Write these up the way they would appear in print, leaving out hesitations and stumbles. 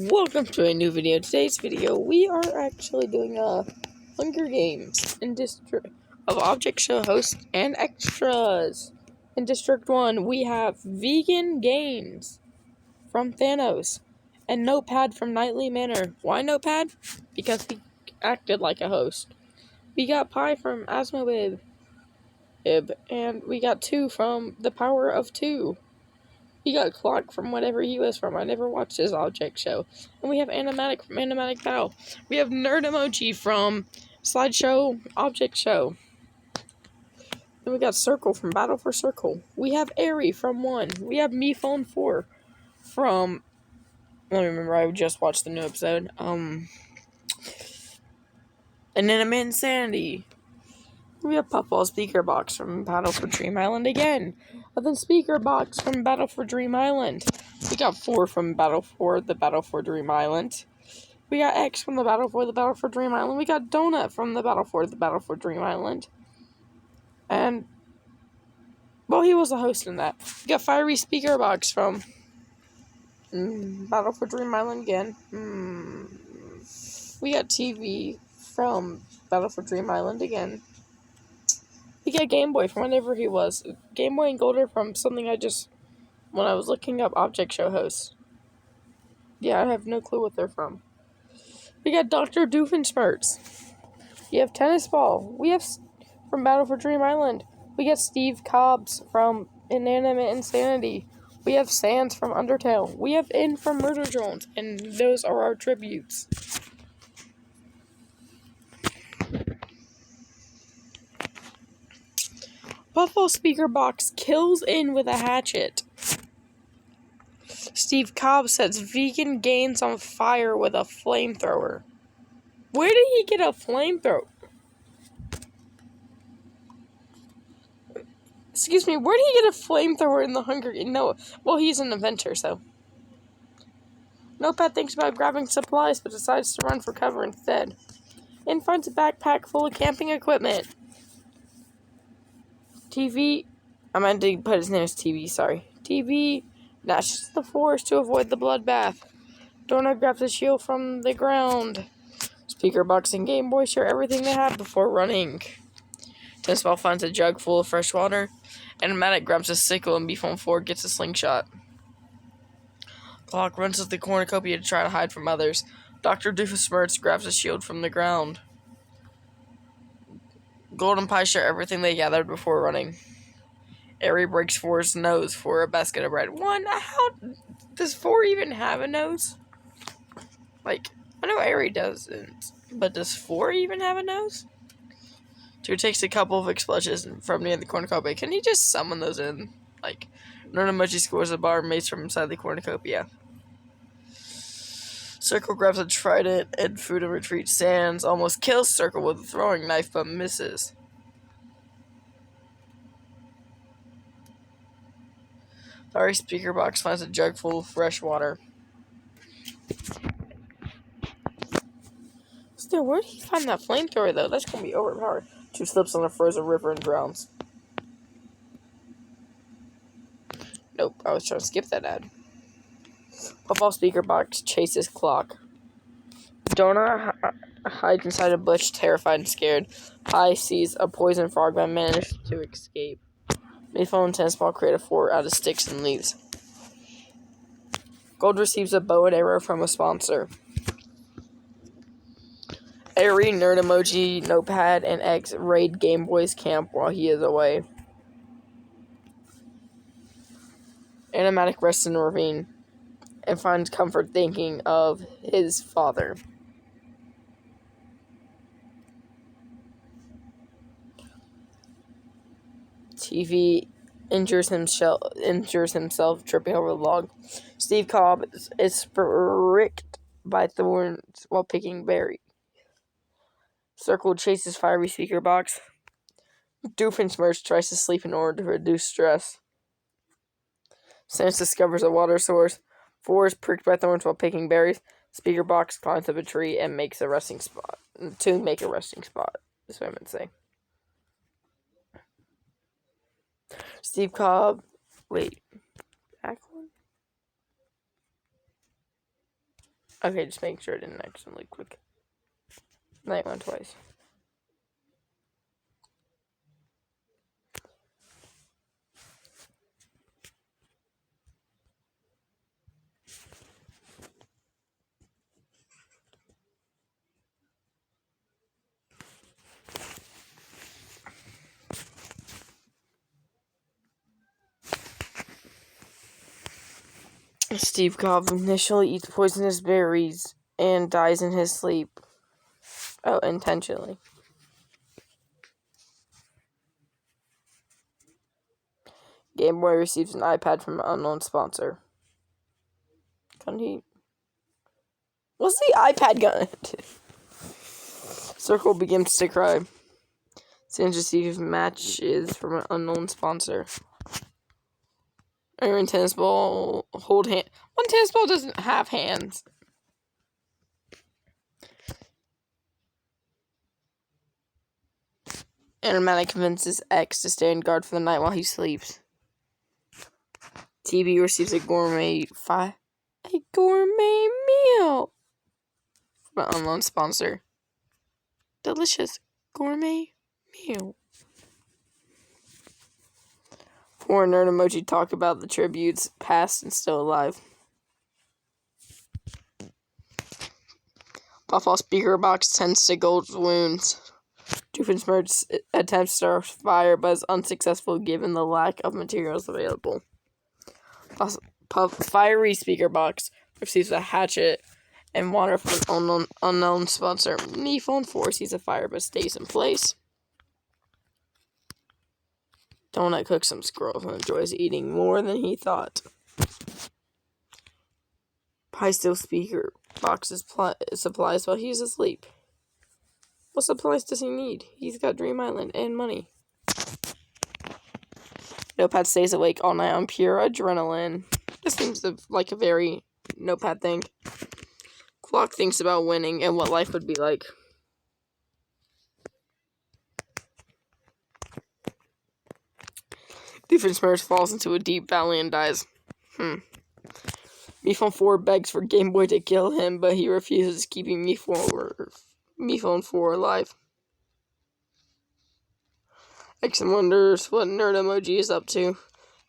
Welcome to a new video. Today's video, we are actually doing Hunger Games in District of Object Show hosts and extras. In District 1, we have Vegan Games from Thanos and Notepad from Nightly Manor. Why Notepad? Because he acted like a host. We got Pie from Asmobib, and we got 2 from The Power of 2. He got Clock from whatever he was from. I never watched his Object Show. And we have Animatic from Animatic Battle. We have Nerd Emoji from Slideshow Object Show. Then we got Circle from Battle for Circle. We have Airy from 1. We have Me Phone 4 from... Let me remember, I just watched the new episode. And then Insanity. We have Puffball Speaker Box from Battle for Dream Island again. And then Speaker Box from Battle for Dream Island. We got 4 from Battle for Dream Island. We got X from the Battle for Dream Island. We got Donut from the Battle for Dream Island. And, well, he was a host in that. We got Fiery Speaker Box from Battle for Dream Island again. We got TV from Battle for Dream Island again. We got Game Boy from whenever he was. Game Boy and Golder from something when I was looking up Object Show hosts. Yeah, I have no clue what they're from. We got Dr. Doofenshmirtz. We have Tennis Ball. We have from Battle for Dream Island. We got Steve Cobbs from Inanimate Insanity. We have Sans from Undertale. We have In from Murder Drones. And those are our tributes. Buffalo Speaker Box kills In with a hatchet. Steve Cobb sets Vegan Gains on fire with a flamethrower. Where did he get a flamethrower? Excuse me, where did he get a flamethrower in the Hunger Games? No, well, he's an inventor, so. Notepad thinks about grabbing supplies, but decides to run for cover instead. In finds a backpack full of camping equipment. TV, I meant to put his name as TV, sorry. TV dashes to the forest to avoid the bloodbath. Donut grabs a shield from the ground. Speaker Box and Game Boy share everything they have before running. Tennis Ball finds a jug full of fresh water. Animatic grabs a sickle and Beef on 4 gets a slingshot. Clock runs to the cornucopia to try to hide from others. Dr. Doofenshmirtz grabs a shield from the ground. Golden Pie share everything they gathered before running. Airy breaks 4's nose for a basket of bread. How does 4 even have a nose? Like, I know Airy doesn't, but does 4 even have a nose? 2 takes a couple of explosions from near the cornucopia. Can he just summon those in? Like, Nerd Emoji scores a bar mace from inside the cornucopia. Circle grabs a trident and food and retreat. Sans almost kills Circle with a throwing knife, but misses. Sorry, Speaker Box finds a jug full of fresh water. Still, where did he find that flamethrower, though? That's gonna be overpowered. 2 slips on a frozen river and drowns. Nope, I was trying to skip that ad. Puffball Speaker Box chases Clock. Donut hides inside a bush, terrified and scared. Pie sees a poison frog but manages to escape. Mayphone and Tennis Ball create a fort out of sticks and leaves. Gold receives a bow and arrow from a sponsor. Airy, Nerd Emoji, Notepad, and X raid Game Boy's camp while he is away. Animatic rests in a ravine and finds comfort thinking of his father. TV injures himself tripping over the log. Steve Cobb is pricked by thorns while picking berries. Circle chases Fiery Speaker Box. Doofenshmirtz tries to sleep in order to reduce stress. Sans discovers a water source. 4 is pricked by thorns while picking berries. Speaker Box climbs up a tree and makes a resting spot. To make a resting spot, is what I meant to say. Steve Cobb. Wait. Back one? Okay, just make sure I didn't accidentally click. Night one twice. Steve Cobb initially eats poisonous berries and dies in his sleep. Oh, intentionally. Game Boy receives an iPad from an unknown sponsor. What's the iPad gonna do? Circle begins to cry. Sans receives matches from an unknown sponsor. Iron tennis ball, hold hand. One tennis ball doesn't have hands. Animatic convinces X to stand guard for the night while he sleeps. TB receives a gourmet meal from an unknown sponsor. Delicious gourmet meal. Poor nerd emoji talk about the tributes, past and still alive. Buffalo speaker box tends to Gold's wounds. Doofenshmirtz attempts to start fire but is unsuccessful given the lack of materials available. Fiery speaker box receives a hatchet and water from an unknown sponsor. Nephone 4 sees a fire but stays in place. Donut cooks some squirrels and enjoys eating more than he thought. Pie still speaker boxes supplies while he's asleep. What supplies does he need? He's got Dream Island and money. Notepad stays awake all night on pure adrenaline. This seems like a very Notepad thing. Clock thinks about winning and what life would be like. Doofenshmirtz falls into a deep valley and dies. Mephone 4 begs for Game Boy to kill him, but he refuses, keeping Mephone 4 alive. X wonders what nerd emoji is up to.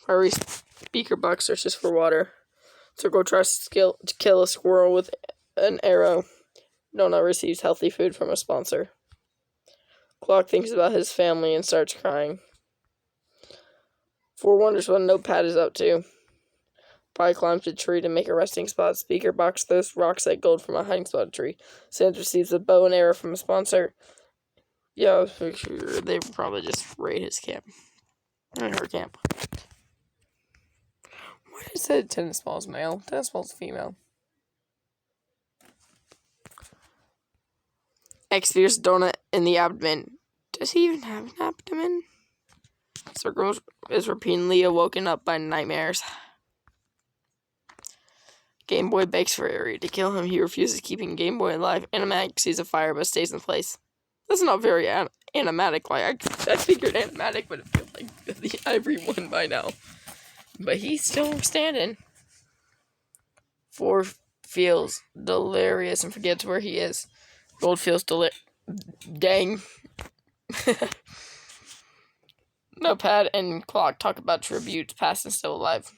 Fiery speaker box searches for water. Circle tries to kill a squirrel with an arrow. Donut receives healthy food from a sponsor. Clock thinks about his family and starts crying. 4 wonders what Notepad is up to. Pie climbs a tree to make a resting spot. Speaker box throws rocks at Gold from a hiding spot tree. Sans receives a bow and arrow from a sponsor. Yeah, I was pretty sure they would probably just raid his camp. And her camp. Why did it say tennis ball's male? Tennis ball's female. X fears Donut in the abdomen. Does he even have an abdomen? Circle is repeatedly awoken up by nightmares. Game Boy begs for Ari to kill him. He refuses, keeping Game Boy alive. Animatic sees a fire but stays in place. That's not very animatic. Like I figured animatic would have killed like everyone by now. But he's still standing. 4 feels delirious and forgets where he is. Gold feels dang. Notepad and Clock talk about tributes, past and still alive.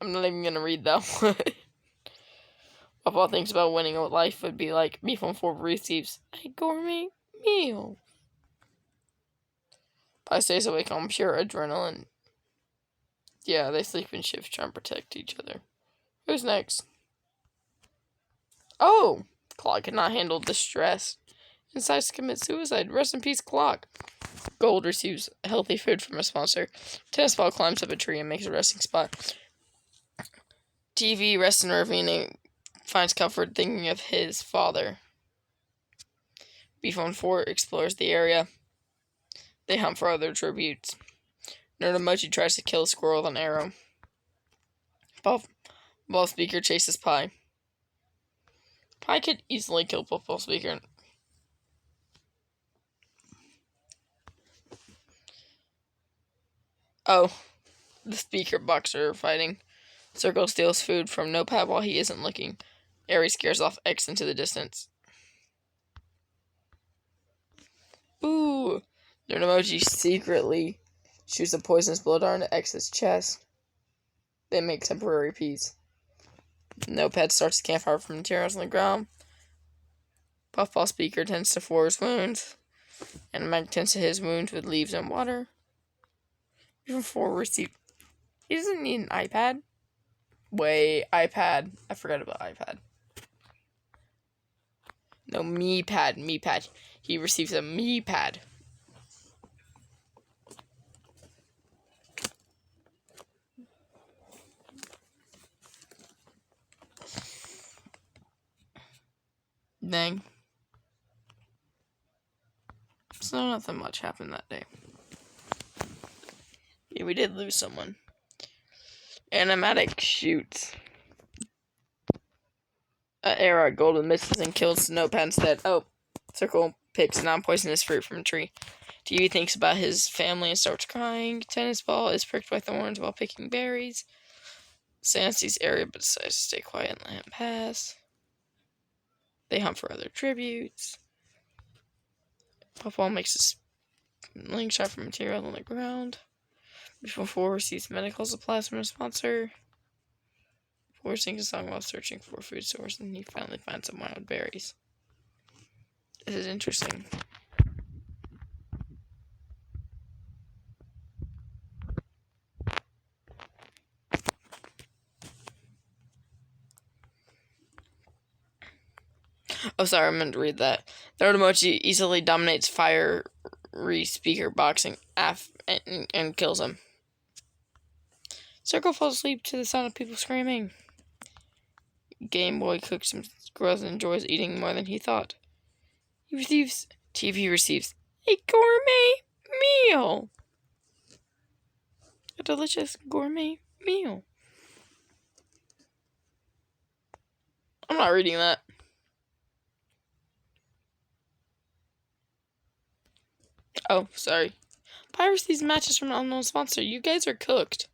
I'm not even gonna read that one. Papa thinks about winning what life would be like. Mephone 4 receives a gourmet meal. Pie stays awake on pure adrenaline. Yeah, they sleep in shifts trying to protect each other. Who's next? Oh! Clock cannot handle distress and decides to commit suicide. Rest in peace, Clock. Gold receives healthy food from a sponsor. Tennis ball climbs up a tree and makes a resting spot. TV rests in a ravine and finds comfort thinking of his father. Mephone 4 explores the area. They hunt for other tributes. Nerd emoji tries to kill a squirrel with an arrow. Ball speaker chases Pie. Pie could easily kill Puffball speaker. Oh, the speaker boxer are fighting. Circle steals food from Notepad while he isn't looking. Aries scares off X into the distance. Ooh! Nerdemoji secretly shoots a poisonous blow dart into X's chest. They make temporary peace. Notepad starts a campfire from materials on the ground. Puffball Speaker tends to Four's wounds. And Meg tends to his wounds with leaves and water. Even Four received. He doesn't need an iPad. Wait, iPad. I forgot about iPad. No, MePad. He receives a MePad. Dang. So nothing much happened that day. Yeah, we did lose someone. Animatic shoots an arrow at Golden, misses and kills Notepad instead. Oh, Circle picks non-poisonous fruit from a tree. TV thinks about his family and starts crying. Tennis Ball is pricked by thorns while picking berries. Sans sees area but decides to stay quiet and let him pass. They hunt for other tributes. Puffball makes a slingshot from material on the ground. Before Four receives medical supplies from a sponsor. Four sings a song while searching for a food source, and he finally finds some wild berries. This is interesting. Oh, sorry, I meant to read that. Nerdemoji easily dominates fiery speaker boxing and kills him. Circle falls asleep to the sound of people screaming. Game Boy cooks some squirrels and enjoys eating more than he thought. TV receives a gourmet meal. A delicious gourmet meal. I'm not reading that. Oh, sorry. Receives matches from an unknown sponsor. You guys are cooked.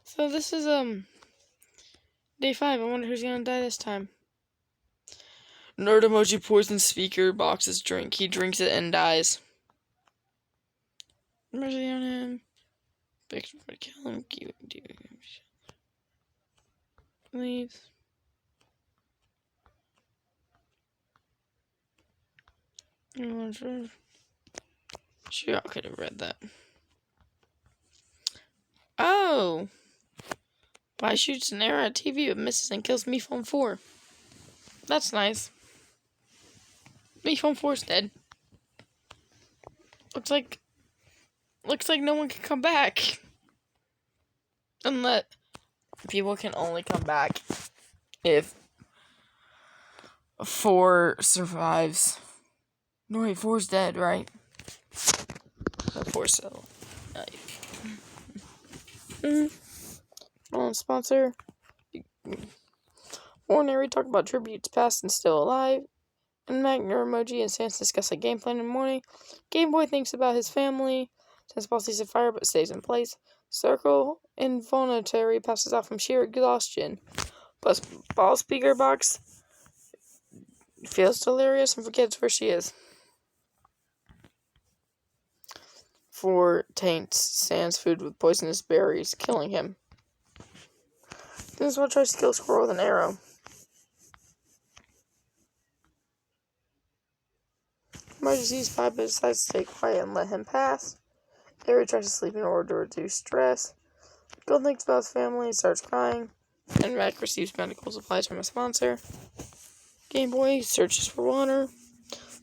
So this is day 5. I wonder who's gonna die this time. Nerdemoji poisons speaker box's drink. He drinks it and dies. Mercy on him. Victor would kill him. Leaves. Sure, I could have read that. Oh! Why shoots an arrow at TV but misses and kills MePhone 4. That's nice. MePhone 4's dead. Looks like no one can come back. Unless people can only come back if 4 survives. No, wait, 4's dead, right? No, 4's still sponsor. Ordinary talk about tributes past and still alive. And Nerdemoji and Sans discuss a game plan in the morning. Game Boy thinks about his family. Sans Ball sees a fire but stays in place. Circle involuntary passes out from sheer exhaustion. Plus Ball Speaker Box feels delirious and forgets where she is. 4 taints Sans food with poisonous berries, killing him. Tennis Ball tries to kill Squirrel with an arrow. Moji sees 5 but decides to stay quiet and let him pass. Aries tries to sleep in order to reduce stress. Gold thinks about his family and starts crying. And Mac receives medical supplies from a sponsor. Game Boy searches for water.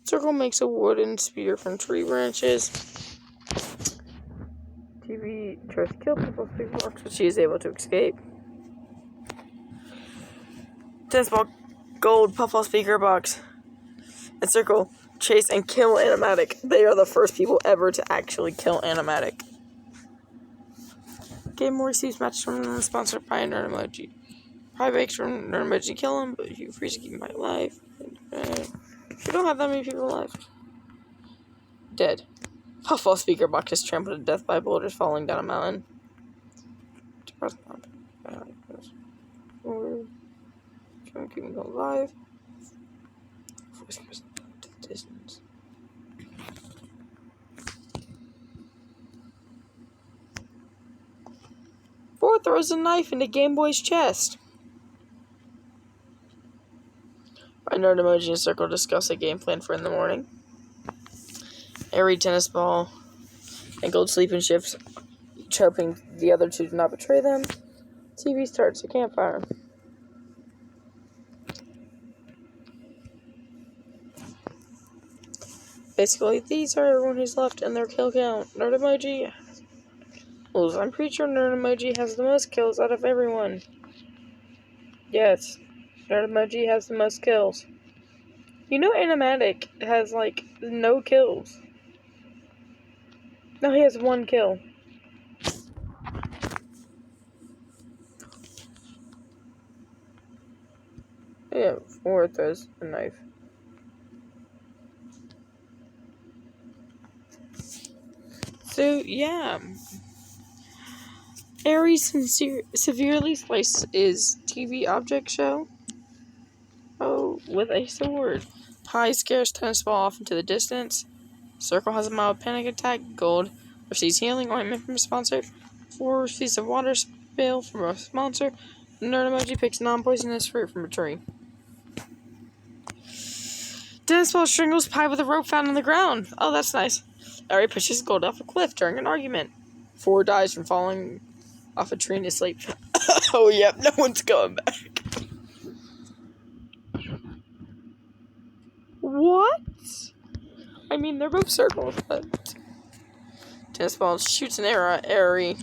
Circle makes a wooden spear from tree branches. TV tries to kill Puffball Speaker Box, but she is able to escape. Tennis Ball, Gold, Puffball Speaker Box, and Circle chase and kill Animatic. They are the first people ever to actually kill Animatic. Game Boy receives matches from the sponsor by Nerdemoji. Pie makes from Nerdemoji kill him, but you freeze to keep him alive. You don't have that many people alive. dead. Puffball speaker box is trampled to death by boulders falling down a mountain. Keep me alive. Voice goes to the distance. Four throws a knife into Game Boy's chest. By Nerd Emoji and Circle discuss a game plan for in the morning. Airy tennis ball and gold sleeping shifts, each hoping the other two do not betray them. TV starts a campfire. Basically, these are everyone who's left and their kill count. Nerd Emoji. Well, I'm pretty sure Nerd Emoji has the most kills out of everyone. Yes, Nerd Emoji has the most kills. You know Animatic has, like, no kills. No, he has 1 kill. Yeah, 4 throws a knife. So, yeah. Aries severely slices is TV object show. Oh, with a sword. Pie scares tennis ball off into the distance. Circle has a mild panic attack. Gold receives healing ointment from a sponsor. 4 receives a water spill from a sponsor. Nerd Emoji picks non-poisonous fruit from a tree. Tennis ball strangles Pie with a rope found on the ground. Oh, that's nice. Ari pushes Gold off a cliff during an argument. 4 dies from falling off a tree in his sleep. Oh, yep, no one's going back. What? I mean, they're both circles, but... Tennis ball shoots an arrow at Ari.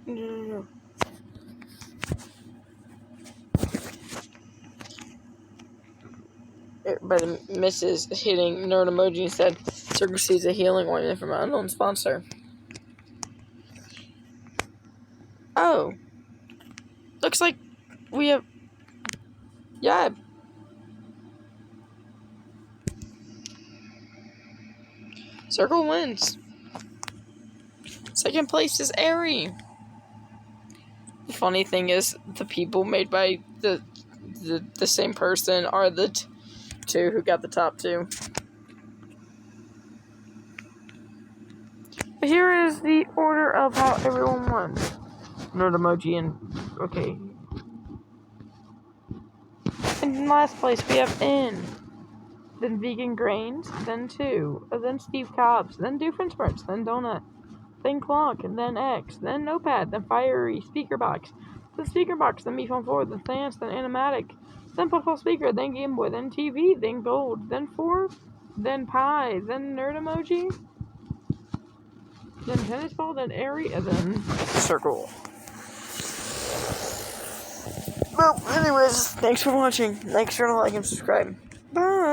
No. But it misses, hitting Nerd Emoji instead. Circle sees a healing ointment from an unknown sponsor. Oh. Looks like we have... Yeah. Circle wins. Second place is Ari. The funny thing is, the people made by the same person are the two who got the top 2. But here is the order of how everyone won. Nerd Emoji and... Okay. In last place, we have N. Then Vegan Grains. Then 2. Then Steve Cobbs. Then Doofenshmirtz. Then Donut. Then Clonk. Then X. Then Notepad. Then Fiery Speaker Box. Then Speaker Box. Then Meat on 4. Then Thance. Then Animatic. Then Puffball Speaker. Then Game Boy. Then TV. Then Gold. Then 4. Then Pie. Then Nerd Emoji. Then Tennis Ball. Then Airy. And then Circle. Well, anyways, thanks for watching. Make sure to like and subscribe. Bye.